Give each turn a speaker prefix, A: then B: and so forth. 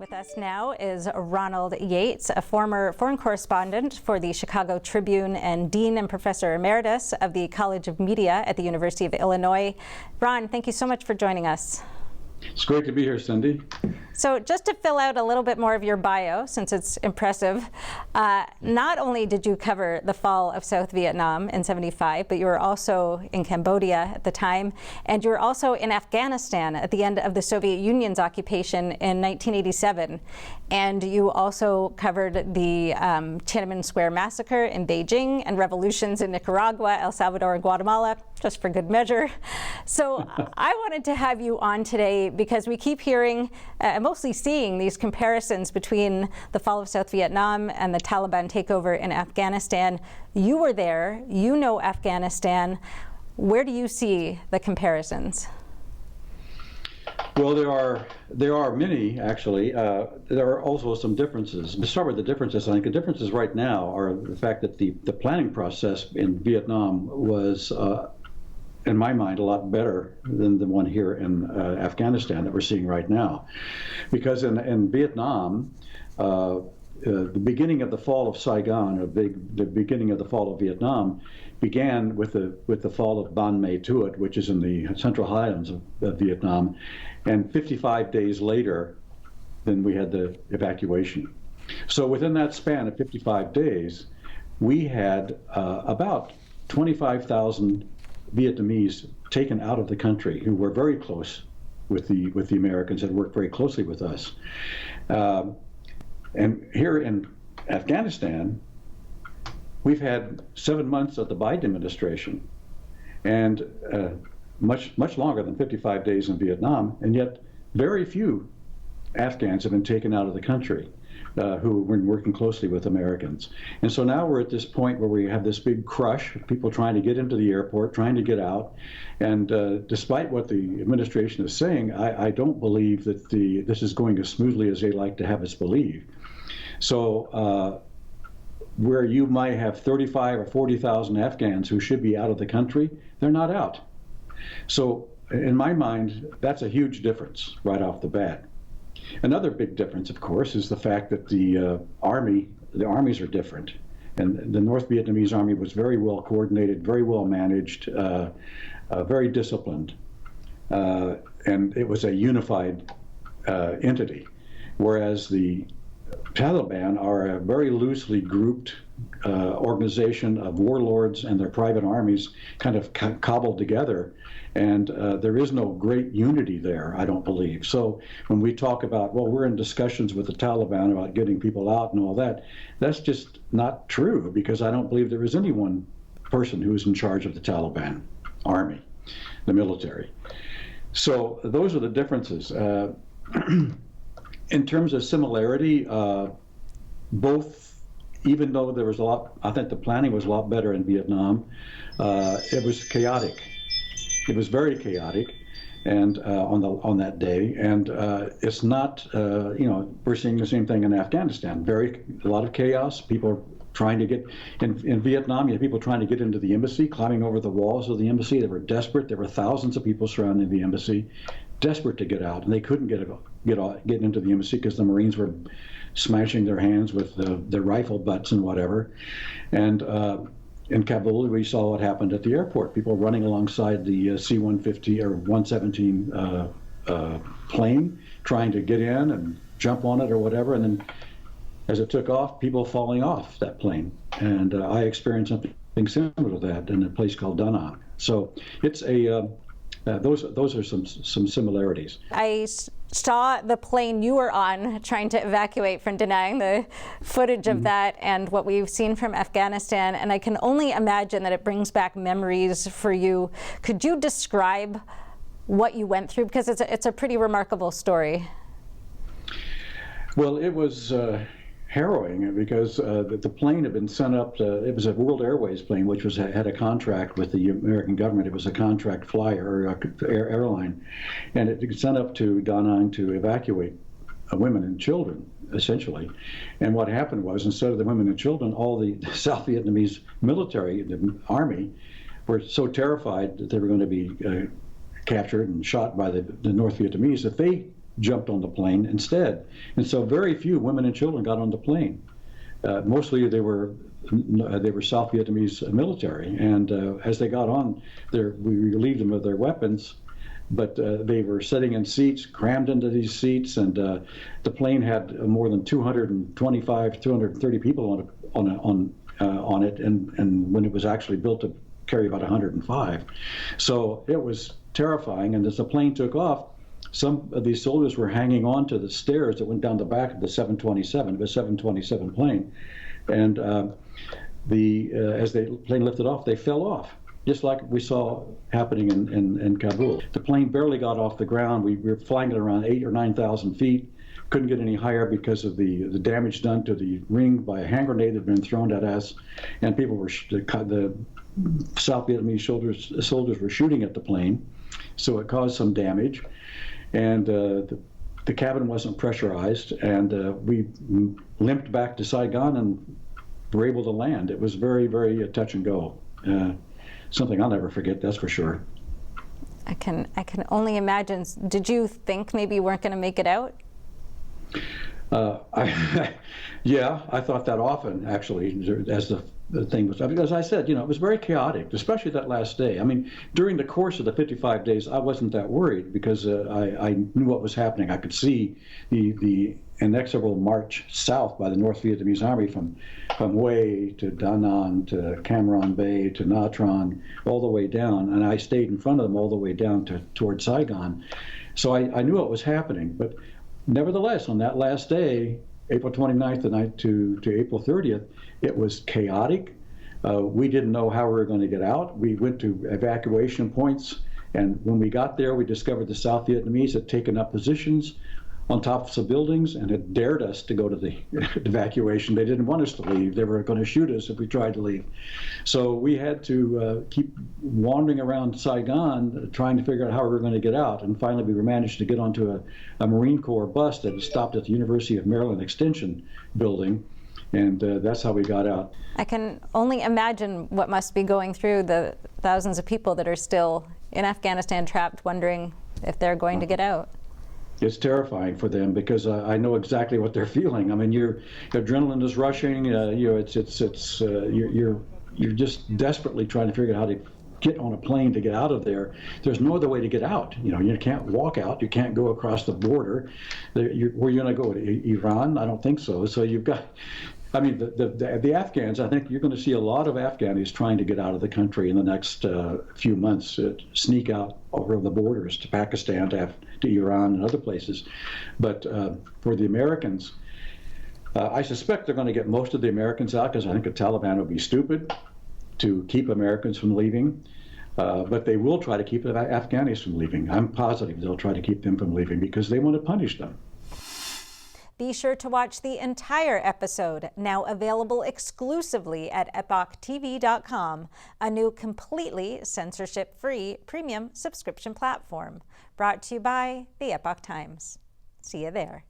A: With us now is Ronald Yates, a former foreign correspondent for the Chicago Tribune and Dean and Professor Emeritus of the College of Media at the University of Illinois. Ron, thank you so much for joining us.
B: It's great to be here, Cindy.
A: So just to fill out a little bit more of your bio, since it's impressive, not only did you cover the fall of South Vietnam in '75, but you were also in Cambodia at the time, and you were also in Afghanistan at the end of the Soviet Union's occupation in 1987. And you also covered the Tiananmen Square massacre in Beijing and revolutions in Nicaragua, El Salvador, and Guatemala, just for good measure. So I wanted to have you on today because we keep hearing, mostly seeing, these comparisons between the fall of South Vietnam and the Taliban takeover in Afghanistan. You were there, you know Afghanistan. Where do you see the comparisons?
B: Well, there are many, actually. There are also some differences. To start with the differences, I think the differences right now are the fact that the planning process in Vietnam was, in my mind, a lot better than the one here in Afghanistan that we're seeing right now. Because in Vietnam, the beginning of the fall of Saigon, or the beginning of the fall of Vietnam, began with the fall of Ban Me Thuot, which is in the central highlands of Vietnam, and 55 days later, then we had the evacuation. So within that span of 55 days, we had about 25,000 Vietnamese taken out of the country who were very close with the Americans, had worked very closely with us. And here in Afghanistan, we've had 7 months of the Biden administration, and much longer than 55 days in Vietnam, and yet very few Afghans have been taken out of the country who were working closely with Americans. And so now we're at this point where we have this big crush of people trying to get into the airport, trying to get out. And despite what the administration is saying, I don't believe that this is going as smoothly as they like to have us believe. So where you might have 35 or 40,000 Afghans who should be out of the country, they're not out. So in my mind, that's a huge difference right off the bat. Another big difference, of course, is the fact that the armies are different. And the North Vietnamese army was very well coordinated, very well managed, very disciplined. And it was a unified entity, whereas the Taliban are a very loosely grouped organization of warlords and their private armies kind of cobbled together. And there is no great unity there, I don't believe. So when we talk about, well, we're in discussions with the Taliban about getting people out and all that, that's just not true, because I don't believe there is any one person who is in charge of the Taliban army, the military. So those are the differences. In terms of similarity, both, even though there was a lot, I think the planning was a lot better in Vietnam, it was chaotic. It was very chaotic, and on that day, and it's not, we're seeing the same thing in Afghanistan. A lot of chaos. People trying to get in Vietnam. You had people trying to get into the embassy, climbing over the walls of the embassy. They were desperate. There were thousands of people surrounding the embassy, desperate to get out, and they couldn't get into the embassy because the Marines were smashing their hands with their rifle butts and whatever. And in Kabul, we saw what happened at the airport. People running alongside the C-150 or 117 plane, trying to get in and jump on it or whatever. And then as it took off, people falling off that plane. And I experienced something similar to that in a place called Da Nang. So it's those are some similarities.
A: I saw the plane you were on trying to evacuate from Da Nang, the footage of that and what we've seen from Afghanistan, and I can only imagine that it brings back memories for you. Could you describe what you went through? Because it's a pretty remarkable story.
B: Well, it was harrowing because the plane had been sent up it was a World Airways plane, which had a contract with the American government. It was a contract flyer or airline, and it was sent up to Da Nang to evacuate women and children, essentially. And what happened was, instead of the women and children, all the South Vietnamese military, the army, were so terrified that they were going to be captured and shot by the North Vietnamese that they jumped on the plane instead. And so very few women and children got on the plane. Mostly they were South Vietnamese military, and as they got on, we relieved them of their weapons, but they were sitting in seats, crammed into these seats, and the plane had more than 225, 230 people on it, and when it was actually built to carry about 105. So it was terrifying, and as the plane took off, some of these soldiers were hanging on to the stairs that went down the back of the 727, the 727 plane, and as the plane lifted off, they fell off, just like we saw happening in Kabul. The plane barely got off the ground. We were flying at around 8,000 or 9,000 feet. Couldn't get any higher because of the damage done to the ring by a hand grenade that had been thrown at us, and people were the South Vietnamese soldiers were shooting at the plane, so it caused some damage, and the cabin wasn't pressurized, and we limped back to Saigon and were able to land. It was very, very touch and go. Something I'll never forget, that's for sure.
A: I can only imagine. Did you think maybe you weren't going to make it out?
B: Yeah, I thought that often, actually, as the thing was, because I said, it was very chaotic, especially that last day. I mean, during the course of the 55 days, I wasn't that worried because I knew what was happening. I could see the inexorable march south by the North Vietnamese Army from Hue to Da Nang to Cam Ranh Bay to Nha Trang, all the way down, and I stayed in front of them all the way down toward Saigon. So I knew what was happening, but nevertheless, on that last day, April 29th to April 30th, it was chaotic. We didn't know how we were going to get out. We went to evacuation points, and when we got there, we discovered the South Vietnamese had taken up positions on tops of buildings and had dared us to go to the evacuation. They didn't want us to leave. They were going to shoot us if we tried to leave. So we had to keep wandering around Saigon trying to figure out how we were going to get out. And finally, we managed to get onto a Marine Corps bus that had stopped at the University of Maryland Extension building. And that's how we got out.
A: I can only imagine what must be going through the thousands of people that are still in Afghanistan trapped, wondering if they're going to get out.
B: It's terrifying for them because I know exactly what they're feeling. I mean, your adrenaline is rushing. You're just desperately trying to figure out how to get on a plane to get out of there. There's no other way to get out. You can't walk out. You can't go across the border. Where are you going to go? To Iran? I don't think so. So you've got. I mean, the Afghans, I think you're going to see a lot of Afghanis trying to get out of the country in the next few months, sneak out over the borders to Pakistan, to Iran and other places. But for the Americans, I suspect they're going to get most of the Americans out because I think the Taliban would be stupid to keep Americans from leaving. But they will try to keep the Afghanis from leaving. I'm positive they'll try to keep them from leaving because they want to punish them.
A: Be sure to watch the entire episode, now available exclusively at epochtv.com, a new completely censorship-free premium subscription platform. Brought to you by the Epoch Times. See you there.